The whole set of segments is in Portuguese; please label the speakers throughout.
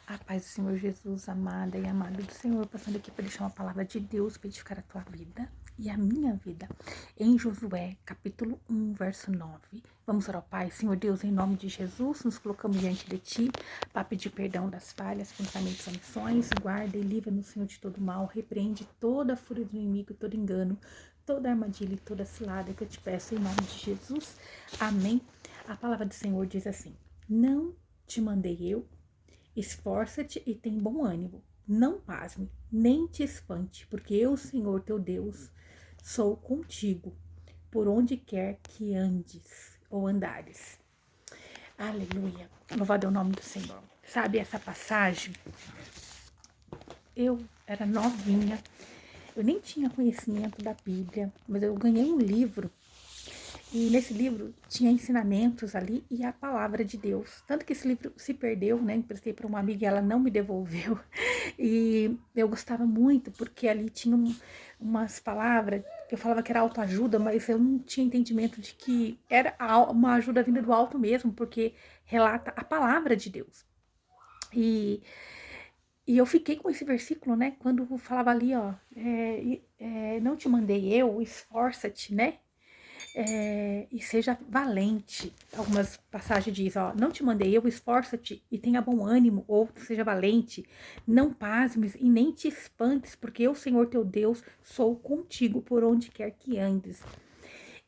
Speaker 1: A paz do Senhor Jesus, amada e amado do Senhor, passando aqui para deixar uma palavra de Deus para edificar a tua vida e a minha vida. Em Josué, capítulo 1, verso 9. Vamos orar ao Pai. Senhor Deus, em nome de Jesus, nos colocamos diante de Ti para pedir perdão das falhas, pensamentos e omissões. Guarda e livra-nos, Senhor, de todo mal. Repreende toda a fúria do inimigo, todo engano, toda armadilha e toda cilada que eu te peço em nome de Jesus. Amém. A palavra do Senhor diz assim: não te mandei eu? Esforça-te e tem bom ânimo. Não pasme, nem te espante, porque eu, Senhor teu Deus, sou contigo, por onde quer que andes ou andares. Aleluia. Louvado é o nome do Senhor. Sabe, essa passagem, eu era novinha, eu nem tinha conhecimento da Bíblia, mas eu ganhei um livro. E nesse livro tinha ensinamentos ali e a palavra de Deus. Tanto que esse livro se perdeu, né? Emprestei para uma amiga e ela não me devolveu. E eu gostava muito, porque ali tinha umas palavras que eu falava que era autoajuda, mas eu não tinha entendimento de que era uma ajuda vinda do alto mesmo, porque relata a palavra de Deus. E eu fiquei com esse versículo, né? Quando falava ali, ó, não te mandei eu, esforça-te, né? E seja valente. Algumas passagens dizem, ó, não te mandei eu, esforça-te e tenha bom ânimo, ou seja valente, não pasmes e nem te espantes, porque eu, Senhor teu Deus, sou contigo por onde quer que andes.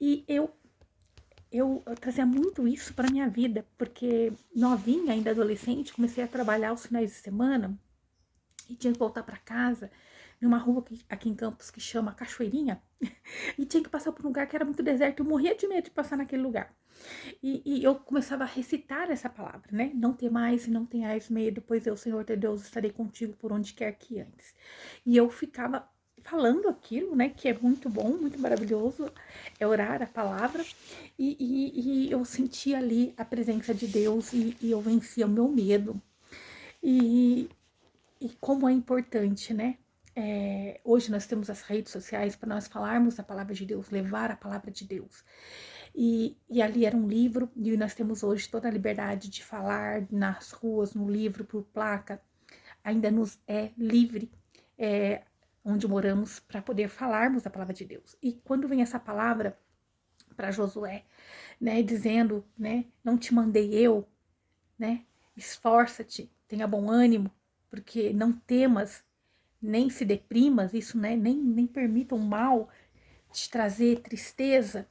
Speaker 1: E eu trazia muito isso para minha vida, porque novinha, ainda adolescente, comecei a trabalhar aos finais de semana e tinha que voltar para casa, numa rua aqui em Campos que chama Cachoeirinha, e tinha que passar por um lugar que era muito deserto. Eu morria de medo de passar naquele lugar. E eu começava a recitar essa palavra, né? Não temais e não tenhais medo, pois eu, Senhor teu Deus, estarei contigo por onde quer que andes. E eu ficava falando aquilo, né? Que é muito bom, muito maravilhoso, é orar a palavra. E eu sentia ali a presença de Deus e eu vencia o meu medo. E como é importante, né? Hoje nós temos as redes sociais para nós falarmos a palavra de Deus, levar a palavra de Deus. E ali era um livro, e nós temos hoje toda a liberdade de falar nas ruas, no livro, por placa. Ainda nos é livre, onde moramos, para poder falarmos a palavra de Deus. E quando vem essa palavra para Josué, né, dizendo, né, não te mandei eu, né, esforça-te, tenha bom ânimo, porque não temas, nem se deprimas, isso, né, nem permita o mal te trazer tristeza.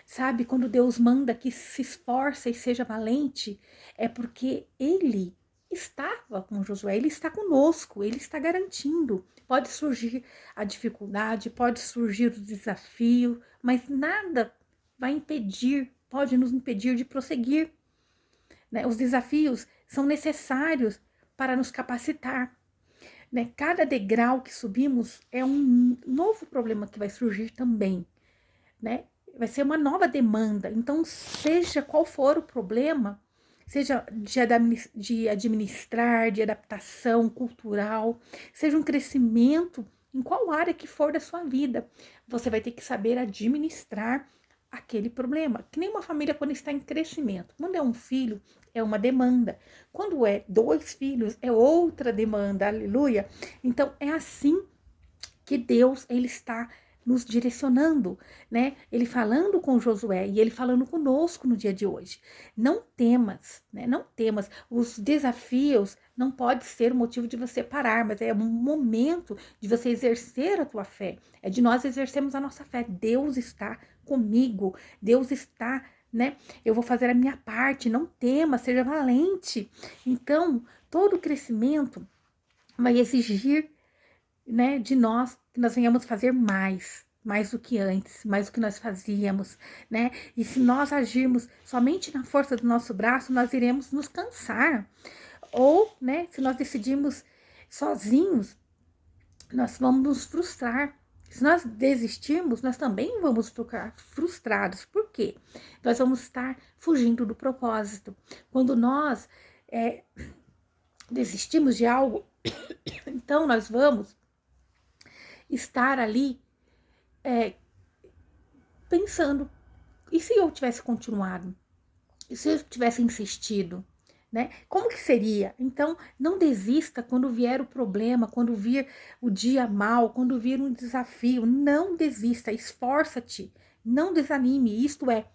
Speaker 1: Sabe, quando Deus manda que se esforce e seja valente, é porque Ele estava com Josué, Ele está conosco, Ele está garantindo. Pode surgir a dificuldade, pode surgir o desafio, mas nada vai impedir, pode nos impedir de prosseguir, né? Os desafios são necessários para nos capacitar, né? Cada degrau que subimos é um novo problema que vai surgir também, né? Vai ser uma nova demanda. Então, seja qual for o problema, seja de administrar, de adaptação cultural, seja um crescimento em qual área que for da sua vida, você vai ter que saber administrar aquele problema. Que nem uma família quando está em crescimento. Quando é um filho, é uma demanda. Quando é 2 filhos, é outra demanda. Aleluia. Então, é assim que Deus, ele está nos direcionando, né? Ele falando com Josué e ele falando conosco no dia de hoje. Não temas, né? Não temas. Os desafios não pode ser o motivo de você parar, mas é um momento de você exercer a tua fé. É de nós exercermos a nossa fé. Deus está comigo. Deus está, né? Eu vou fazer a minha parte. Não tema, seja valente. Então, todo crescimento vai exigir, né, de nós, que nós venhamos fazer mais do que antes, mais do que nós fazíamos, né? E se nós agirmos somente na força do nosso braço, nós iremos nos cansar. Ou, né, se nós decidirmos sozinhos, nós vamos nos frustrar. Se nós desistirmos, nós também vamos ficar frustrados. Por quê? Nós vamos estar fugindo do propósito. Quando nós desistimos de algo, então nós vamos estar ali pensando, e se eu tivesse continuado? E se eu tivesse insistido? né? Como que seria? Então, não desista quando vier o problema, quando vir o dia mal, quando vir um desafio. Não desista, esforça-te, não desanime. Isto é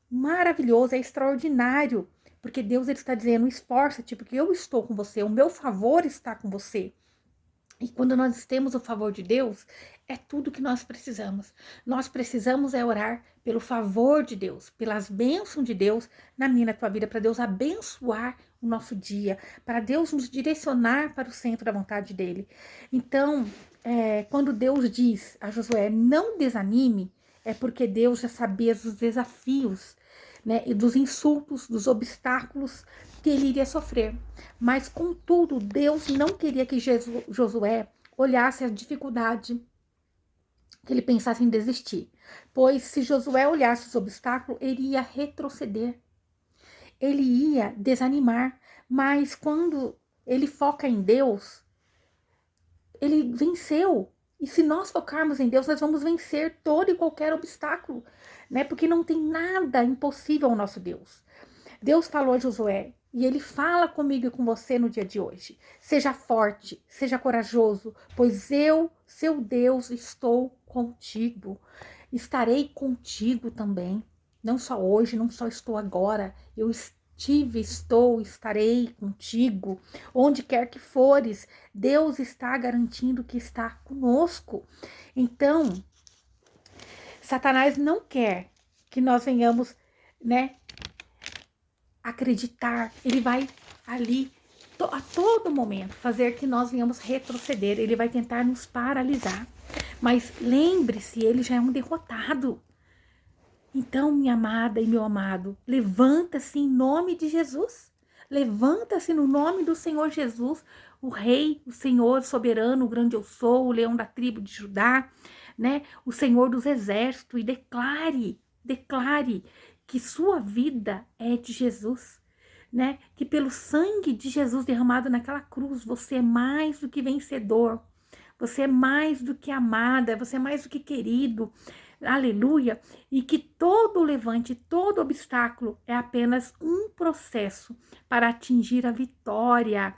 Speaker 1: maravilhoso, é extraordinário, porque Deus ele está dizendo, esforça-te, porque eu estou com você, o meu favor está com você. E quando nós temos o favor de Deus, é tudo que nós precisamos. Nós precisamos é orar pelo favor de Deus, pelas bênçãos de Deus na minha e na tua vida, para Deus abençoar o nosso dia, para Deus nos direcionar para o centro da vontade dele. Então, quando Deus diz a Josué, não desanime, é porque Deus já sabia dos desafios, né, e dos insultos, dos obstáculos que ele iria sofrer. Mas, contudo, Deus não queria que Josué olhasse a dificuldade, que ele pensasse em desistir. Pois, se Josué olhasse os obstáculos, ele ia retroceder, ele ia desanimar. Mas, quando ele foca em Deus, ele venceu. E se nós focarmos em Deus, nós vamos vencer todo e qualquer obstáculo, né? Porque não tem nada impossível ao nosso Deus. Deus falou a Josué, e ele fala comigo e com você no dia de hoje. Seja forte, seja corajoso, pois eu, seu Deus, estou contigo. Estarei contigo também. Não só hoje, não só estou agora. Eu estive, estou, estarei contigo. Onde quer que fores, Deus está garantindo que está conosco. Então, Satanás não quer que nós venhamos, né, acreditar, ele vai ali a todo momento fazer que nós venhamos retroceder, ele vai tentar nos paralisar, mas lembre-se, ele já é um derrotado. Então, minha amada e meu amado, levanta-se em nome de Jesus, levanta-se no nome do Senhor Jesus, o Rei, o Senhor soberano, o grande eu sou, o leão da tribo de Judá, né, o Senhor dos exércitos, e declare que sua vida é de Jesus, né? Que pelo sangue de Jesus derramado naquela cruz, você é mais do que vencedor, você é mais do que amada, você é mais do que querido, aleluia, e que todo levante, todo obstáculo é apenas um processo para atingir a vitória,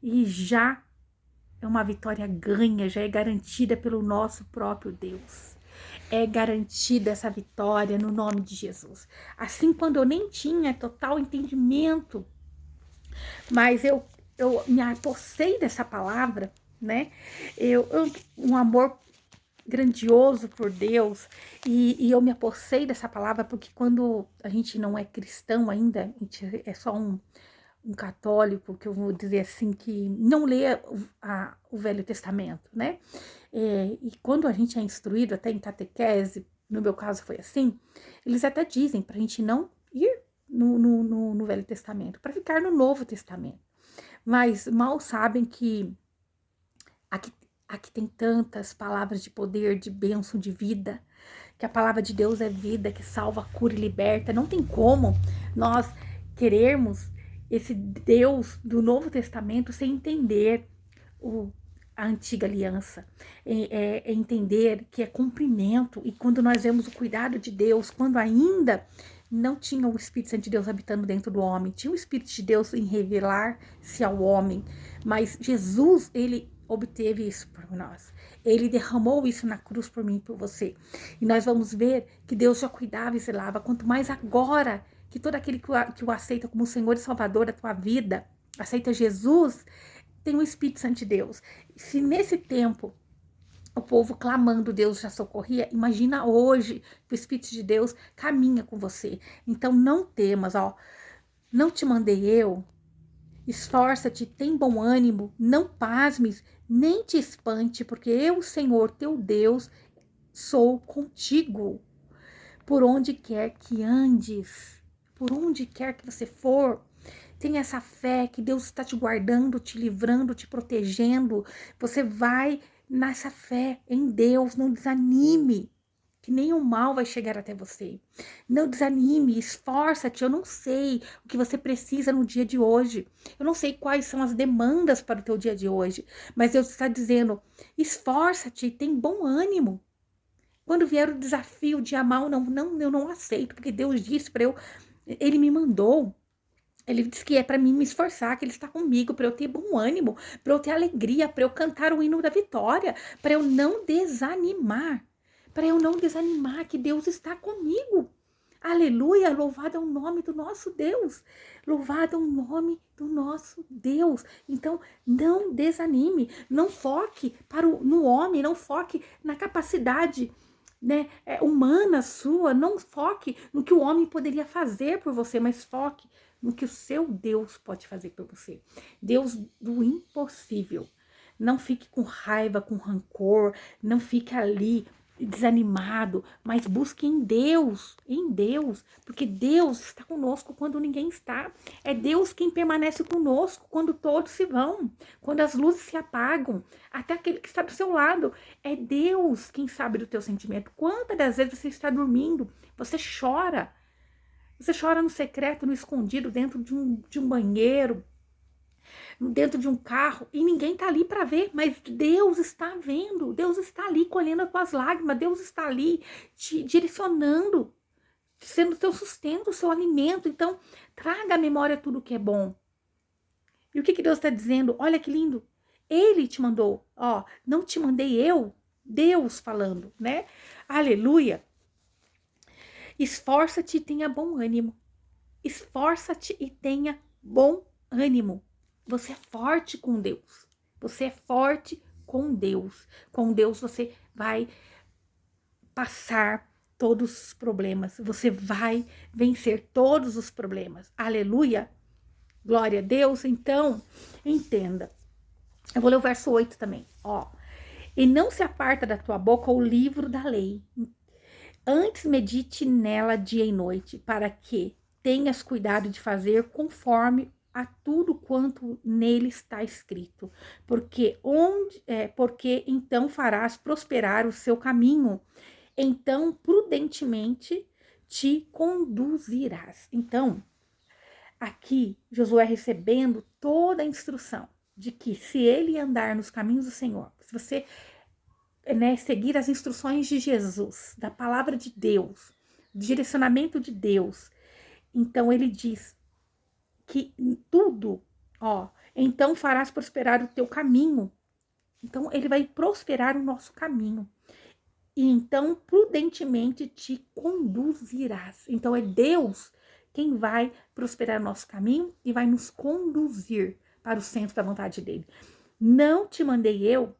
Speaker 1: e já é uma vitória ganha, já é garantida pelo nosso próprio Deus. É garantida essa vitória no nome de Jesus. Assim, quando eu nem tinha total entendimento, mas eu me apossei dessa palavra, né? Um amor grandioso por Deus, e eu me apossei dessa palavra, porque quando a gente não é cristão ainda, a gente é só um católico, que eu vou dizer assim, que não lê o Velho Testamento, né? E quando a gente é instruído, até em catequese, no meu caso foi assim, eles até dizem para a gente não ir no Velho Testamento, para ficar no Novo Testamento. Mas mal sabem que aqui tem tantas palavras de poder, de bênção, de vida, que a palavra de Deus é vida, que salva, cura e liberta. Não tem como nós querermos esse Deus do Novo Testamento sem entender a antiga aliança, é entender que é cumprimento. E quando nós vemos o cuidado de Deus, quando ainda não tinha o Espírito Santo de Deus habitando dentro do homem, tinha o Espírito de Deus em revelar-se ao homem, mas Jesus, ele obteve isso por nós, ele derramou isso na cruz por mim e por você, e nós vamos ver que Deus já cuidava e zelava, quanto mais agora que todo aquele que o aceita como Senhor e Salvador da tua vida, aceita Jesus, tem o Espírito Santo de Deus. Se nesse tempo o povo clamando, Deus já socorria, imagina hoje que o Espírito de Deus caminha com você. Então não temas, ó, não te mandei eu, esforça-te, tem bom ânimo, não pasmes, nem te espante, porque eu, Senhor, teu Deus, sou contigo. Por onde quer que andes, por onde quer que você for, tenha essa fé que Deus está te guardando, te livrando, te protegendo. Você vai nessa fé em Deus, não desanime, que nenhum mal vai chegar até você. Não desanime, esforça-te. Eu não sei o que você precisa no dia de hoje. Eu não sei quais são as demandas para o teu dia de hoje, mas Deus está dizendo, esforça-te, tem bom ânimo. Quando vier o desafio de amar, eu não aceito, porque Deus disse para eu, Ele me mandou. Ele diz que é para mim me esforçar, que ele está comigo, para eu ter bom ânimo, para eu ter alegria, para eu cantar o hino da vitória, para eu não desanimar, que Deus está comigo. Aleluia, louvado é o nome do nosso Deus. Louvado é o nome do nosso Deus. Então, não desanime, não foque no homem, não foque na capacidade, né, humana sua, não foque no que o homem poderia fazer por você, mas foque no que o seu Deus pode fazer por você. Deus do impossível. Não fique com raiva, com rancor, não fique ali desanimado, mas busque em Deus, porque Deus está conosco quando ninguém está. É Deus quem permanece conosco quando todos se vão, quando as luzes se apagam, até aquele que está do seu lado. É Deus quem sabe do teu sentimento. Quantas das vezes você está dormindo, você chora no secreto, no escondido, dentro de um banheiro, dentro de um carro, e ninguém tá ali para ver, mas Deus está vendo, Deus está ali colhendo as tuas lágrimas, Deus está ali te direcionando, sendo teu sustento, seu alimento. Então, traga à memória tudo que é bom. E o que Deus está dizendo? Olha que lindo, Ele te mandou, ó, não te mandei eu, Deus falando, né? Aleluia. Esforça-te e tenha bom ânimo. Esforça-te e tenha bom ânimo. Você é forte com Deus. Você é forte com Deus. Com Deus você vai passar todos os problemas. Você vai vencer todos os problemas. Aleluia. Glória a Deus. Então, entenda. Eu vou ler o verso 8 também. Ó. E não se aparta da tua boca o livro da lei. Antes medite nela dia e noite, para que tenhas cuidado de fazer conforme a tudo quanto nele está escrito, porque então farás prosperar o seu caminho, então prudentemente te conduzirás. Então, aqui Josué recebendo toda a instrução de que se ele andar nos caminhos do Senhor, se você, né, seguir as instruções de Jesus, da palavra de Deus, do direcionamento de Deus, então ele diz que tudo, ó, então farás prosperar o teu caminho. Então ele vai prosperar o nosso caminho. E então prudentemente te conduzirás. Então é Deus quem vai prosperar o nosso caminho e vai nos conduzir para o centro da vontade dele. Não te mandei eu,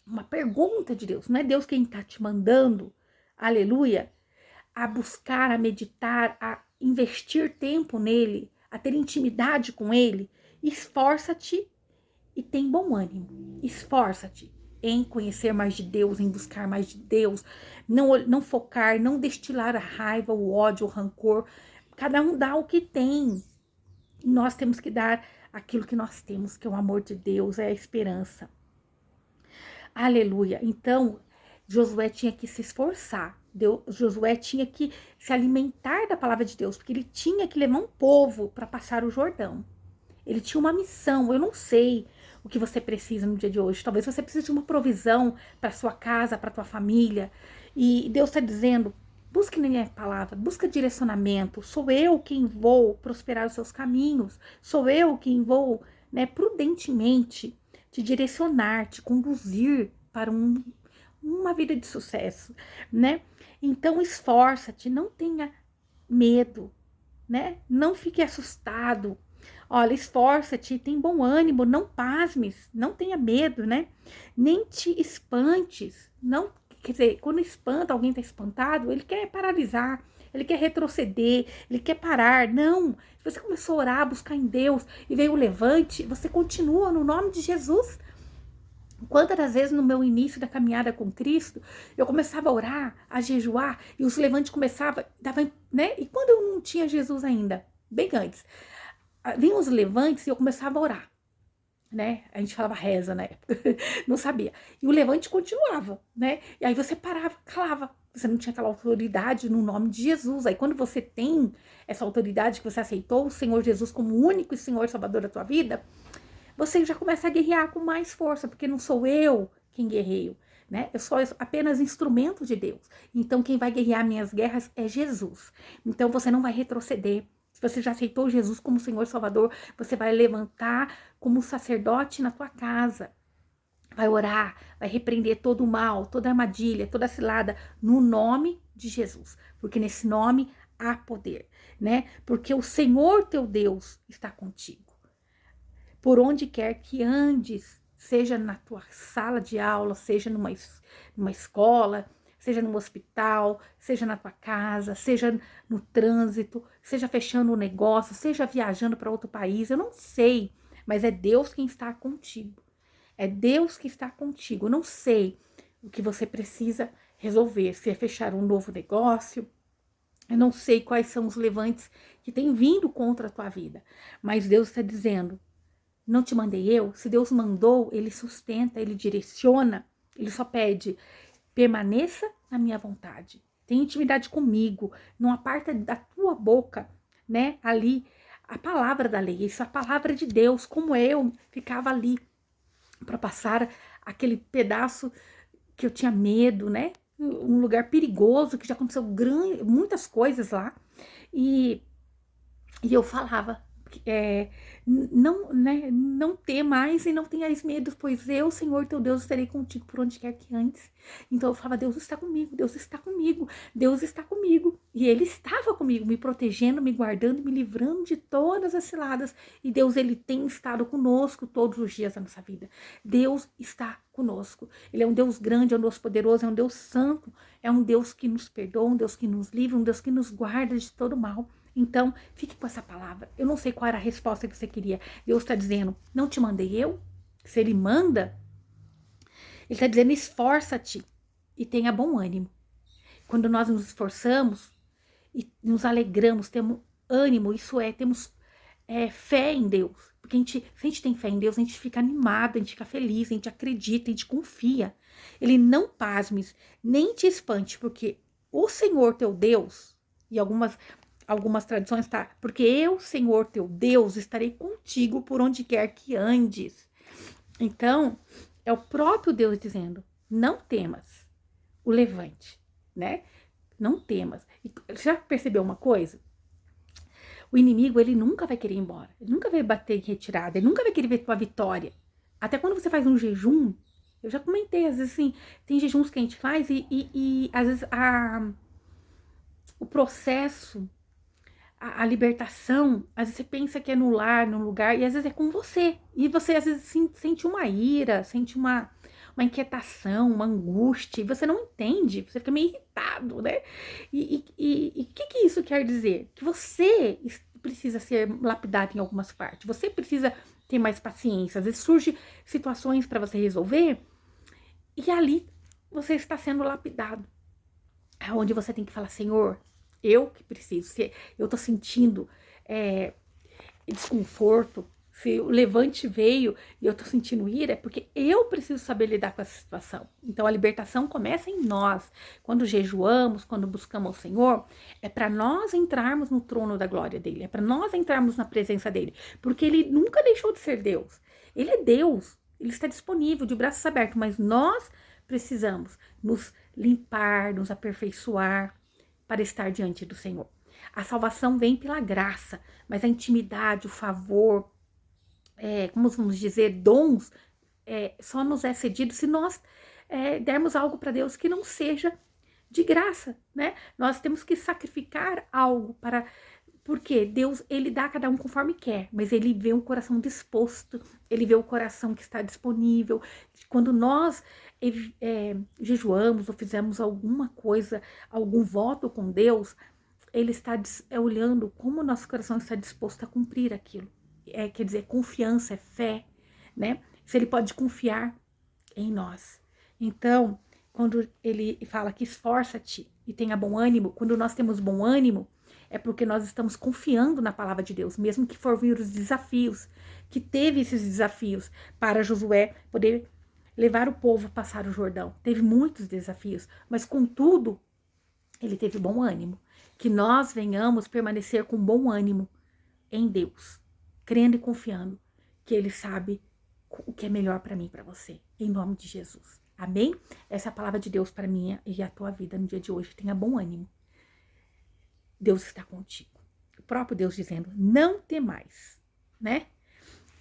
Speaker 1: uma pergunta de Deus, não é Deus quem está te mandando, aleluia, a buscar, a meditar, a investir tempo nele, a ter intimidade com ele. Esforça-te e tem bom ânimo. Esforça-te em conhecer mais de Deus, em buscar mais de Deus, não focar, não destilar a raiva, o ódio, o rancor. Cada um dá o que tem. Nós temos que dar aquilo que nós temos, que é o amor de Deus, é a esperança. Aleluia. Então, Josué tinha que se esforçar. Josué tinha que se alimentar da palavra de Deus, porque ele tinha que levar um povo para passar o Jordão. Ele tinha uma missão. Eu não sei o que você precisa no dia de hoje. Talvez você precise de uma provisão para sua casa, para tua família. E Deus está dizendo, busque na minha palavra, busca direcionamento. Sou eu quem vou prosperar os seus caminhos. Sou eu quem vou, né, prudentemente te direcionar, te conduzir para uma vida de sucesso, né? Então esforça-te, não tenha medo, né? Não fique assustado. Olha, esforça-te, tem bom ânimo, não pasmes, não tenha medo, né? Nem te espantes, não, quer dizer, quando espanta, alguém está espantado, ele quer paralisar, ele quer retroceder, ele quer parar. Não, se você começou a orar, buscar em Deus e veio o levante, você continua no nome de Jesus. Quantas das vezes no meu início da caminhada com Cristo, eu começava a orar, a jejuar, e os levantes começavam, né? E quando eu não tinha Jesus ainda, bem antes, vinham os levantes e eu começava a orar, né? A gente falava reza na época, não sabia. E o levante continuava, né? E aí você parava, calava. Você não tinha aquela autoridade no nome de Jesus. Aí quando você tem essa autoridade, que você aceitou o Senhor Jesus como o único e Senhor Salvador da tua vida, você já começa a guerrear com mais força, porque não sou eu quem guerreio, né? Eu sou apenas instrumento de Deus. Então quem vai guerrear minhas guerras é Jesus. Então você não vai retroceder, Se você já aceitou Jesus como Senhor e Salvador, você vai levantar como sacerdote na tua casa. Vai orar, vai repreender todo o mal, toda armadilha, toda cilada, no nome de Jesus. Porque nesse nome há poder, né? Porque o Senhor teu Deus está contigo. Por onde quer que andes, seja na tua sala de aula, seja numa escola, seja num hospital, seja na tua casa, seja no trânsito, seja fechando um negócio, seja viajando para outro país, eu não sei, mas é Deus quem está contigo. É Deus que está contigo. Eu não sei o que você precisa resolver, se é fechar um novo negócio. Eu não sei quais são os levantes que têm vindo contra a tua vida, mas Deus está dizendo: não te mandei eu? Se Deus mandou, Ele sustenta, Ele direciona, Ele só pede: permaneça na minha vontade, tenha intimidade comigo, não aparta da tua boca, né, ali, a palavra da lei, isso é a palavra de Deus, como eu ficava ali para passar aquele pedaço que eu tinha medo, né, um lugar perigoso, que já aconteceu muitas coisas lá, e eu falava, não, né, não temais e não tenhais medo, pois eu, Senhor teu Deus, estarei contigo por onde quer que andes. Então eu falava: Deus está comigo, Deus está comigo, Deus está comigo. E Ele estava comigo, me protegendo, me guardando, me livrando de todas as ciladas. E Deus, Ele tem estado conosco todos os dias da nossa vida. Deus está conosco. Ele é um Deus grande, é um Deus poderoso, é um Deus santo, é um Deus que nos perdoa, um Deus que nos livra, um Deus que nos guarda de todo mal. Então, fique com essa palavra. Eu não sei qual era a resposta que você queria. Deus está dizendo: não te mandei eu? Se Ele manda, Ele está dizendo: esforça-te e tenha bom ânimo. Quando nós nos esforçamos e nos alegramos, temos ânimo, isso é, temos fé em Deus. Porque se a gente tem fé em Deus, a gente fica animado, a gente fica feliz, a gente acredita, a gente confia. Ele não pasmes, nem te espante, porque o Senhor teu Deus, e algumas tradições tá, porque eu, Senhor teu Deus, estarei contigo por onde quer que andes. Então, é o próprio Deus dizendo: não temas o levante, né? Não temas. E você já percebeu uma coisa? O inimigo, ele nunca vai querer ir embora. Ele nunca vai bater em retirada. Ele nunca vai querer ver tua vitória. Até quando você faz um jejum, eu já comentei, às vezes assim, tem jejuns que a gente faz e às vezes o processo, a libertação, às vezes você pensa que é no lar, no lugar, e às vezes é com você. E você às vezes sente uma ira, sente uma inquietação, uma angústia, e você não entende, você fica meio irritado, né? E o que isso quer dizer? Que você precisa ser lapidado em algumas partes, você precisa ter mais paciência. Às vezes surgem situações para você resolver, e ali você está sendo lapidado. É onde você tem que falar: Senhor, eu que preciso, se eu tô sentindo desconforto, se o levante veio e eu tô sentindo ira, é porque eu preciso saber lidar com essa situação. Então a libertação começa em nós. Quando jejuamos, quando buscamos o Senhor, é para nós entrarmos no trono da glória dele, é para nós entrarmos na presença dele, porque ele nunca deixou de ser Deus. Ele é Deus, ele está disponível, de braços abertos, mas nós precisamos nos limpar, nos aperfeiçoar para estar diante do Senhor. A salvação vem pela graça, mas a intimidade, o favor, como vamos dizer, dons, só nos é cedido se nós dermos algo para Deus que não seja de graça, né? Nós temos que sacrificar algo para... Porque Deus, ele dá a cada um conforme quer, mas ele vê o coração disposto, ele vê o coração que está disponível. Quando nós jejuamos ou fizemos alguma coisa, algum voto com Deus, ele está olhando como o nosso coração está disposto a cumprir aquilo. Quer dizer, confiança, é fé, né? Se ele pode confiar em nós. Então, quando ele fala que esforça-te e tenha bom ânimo, quando nós temos bom ânimo, é porque nós estamos confiando na palavra de Deus, mesmo que for vir os desafios, que teve esses desafios para Josué poder levar o povo a passar o Jordão. Teve muitos desafios, mas contudo, ele teve bom ânimo. Que nós venhamos permanecer com bom ânimo em Deus, crendo e confiando que Ele sabe o que é melhor para mim e para você, em nome de Jesus. Amém? Essa é a palavra de Deus para mim e a tua vida no dia de hoje. Tenha bom ânimo. Deus está contigo. próprio Deus dizendo, não temais, né?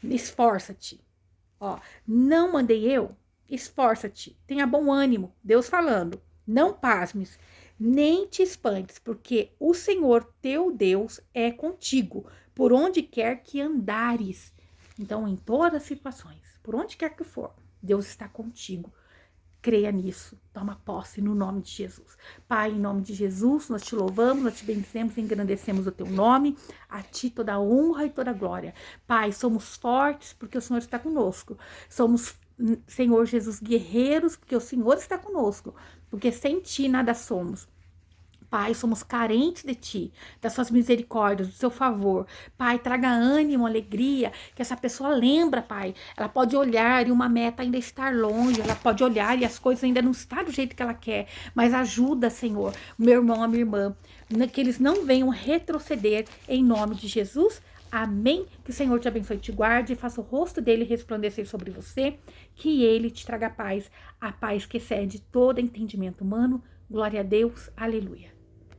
Speaker 1: Esforça-te. Ó, não mandei eu? Esforça-te, tenha bom ânimo. Deus falando, não pasmes, nem te espantes, porque o Senhor teu Deus é contigo, por onde quer que andares. Então, em todas as situações, por onde quer que for, Deus está contigo. Creia nisso, toma posse no nome de Jesus. Pai, em nome de Jesus, nós te louvamos, nós te bendizemos e engrandecemos o teu nome, a ti toda a honra e toda a glória. Pai, somos fortes porque o Senhor está conosco. Somos, Senhor Jesus, guerreiros porque o Senhor está conosco, porque sem ti nada somos. Pai, somos carentes de ti, das suas misericórdias, do seu favor. Pai, traga ânimo, alegria, que essa pessoa lembra, Pai. Ela pode olhar e uma meta ainda estar longe, ela pode olhar e as coisas ainda não estão do jeito que ela quer, mas ajuda, Senhor, o meu irmão, a minha irmã, que eles não venham retroceder em nome de Jesus. Amém? Que o Senhor te abençoe e te guarde e faça o rosto dele resplandecer sobre você, que ele te traga paz, a paz que excede todo entendimento humano. Glória a Deus, aleluia.